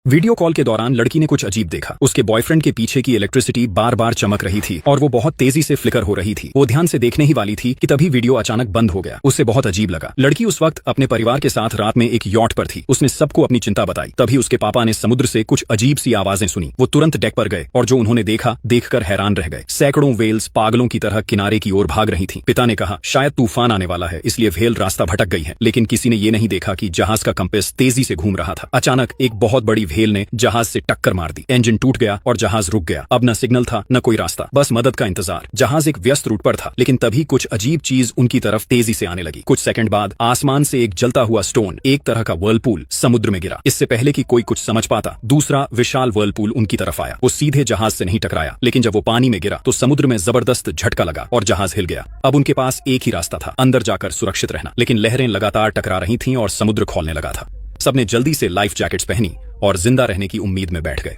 Video call के दौरान लड़की ने कुछ अजीब देखा। उसके बॉयफ्रेंड के पीछे की इलेक्ट्रिसिटी बार बार चमक रही थी और वो बहुत तेजी से फ्लिकर हो रही थी। वो ध्यान से देखने ही वाली थी कि तभी वीडियो अचानक बंद हो गया। उसे बहुत अजीब लगा। लड़की उस वक्त अपने परिवार के साथ रात में एक यॉट पर थी। उसने सबको अपनी चिंता बताई। तभी उसके पापा ने समुद्र से कुछ अजीब सी आवाजें सुनी। वो तुरंत डेक पर गए और जो उन्होंने देखा देखकर हैरान रह गए। सैकड़ों व्हेल्स पागलों की तरह किनारे की ओर भाग रही थीं। पिता ने कहा, शायद तूफान आने वाला है इसलिए व्हेल रास्ता भटक गई है। लेकिन किसी ने ये नहीं देखा कि जहाज का कंपास तेजी से घूम रहा था। अचानक एक बहुत बड़ी व्हेल ने जहाज से टक्कर मार दी। इंजन टूट गया और जहाज रुक गया। अब न सिग्नल था न कोई रास्ता, बस मदद का इंतजार। जहाज एक व्यस्त रूट पर था, लेकिन तभी कुछ अजीब चीज उनकी तरफ तेजी से आने लगी। कुछ सेकंड बाद आसमान से एक जलता हुआ स्टोन, एक तरह का वर्लपूल, समुद्र में गिरा। इससे पहले कि कोई कुछ समझ पाता, दूसरा विशाल वर्लपूल उनकी तरफ आया। वो सीधे जहाज से नहीं टकराया, लेकिन जब वो पानी में गिरा तो समुद्र में जबरदस्त झटका लगा और जहाज हिल गया। अब उनके पास एक ही रास्ता था, अंदर जाकर सुरक्षित रहना। लेकिन लहरें लगातार टकरा रही थीं और समुद्र खौलने लगा था। सबने जल्दी से लाइफ जैकेट्स पहनी और जिंदा रहने की उम्मीद में बैठ गए।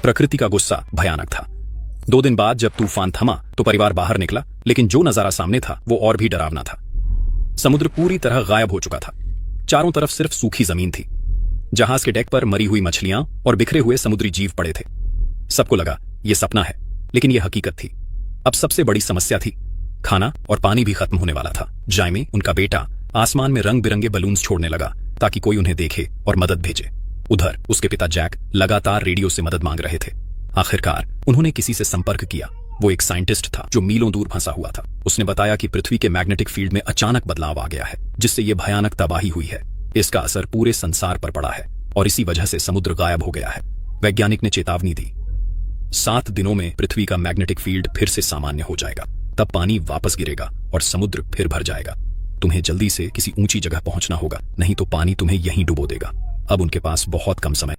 प्रकृति का गुस्सा भयानक था। 2 दिन बाद जब तूफान थमा तो परिवार बाहर निकला, लेकिन जो नजारा सामने था वो और भी डरावना था। समुद्र पूरी तरह गायब हो चुका था। चारों तरफ सिर्फ सूखी जमीन थी। जहाज के डेक पर मरी हुई मछलियां और बिखरे हुए समुद्री जीव पड़े थे। सबको लगा ये सपना है, लेकिन ये हकीकत थी। अब सबसे बड़ी समस्या थी, खाना और पानी भी खत्म होने वाला था। जाइमी, उनका बेटा, आसमान में रंग बिरंगे बलून्स छोड़ने लगा ताकि कोई उन्हें देखे और मदद भेजे। उधर उसके पिता जैक लगातार रेडियो से मदद मांग रहे थे। आखिरकार उन्होंने किसी से संपर्क किया। वो एक साइंटिस्ट था जो मीलों दूर फंसा हुआ था। उसने बताया कि पृथ्वी के मैग्नेटिक फील्ड में अचानक बदलाव आ गया है, जिससे ये भयानक तबाही हुई है। इसका असर पूरे संसार पर पड़ा है और इसी वजह से समुद्र गायब हो गया है। वैज्ञानिक ने चेतावनी दी, 7 दिनों में पृथ्वी का मैग्नेटिक फील्ड फिर से सामान्य हो जाएगा। तब पानी वापस गिरेगा और समुद्र फिर भर जाएगा। तुम्हें जल्दी से किसी ऊंची जगह पहुंचना होगा, नहीं तो पानी तुम्हें यहीं डुबो देगा। अब उनके पास बहुत कम समय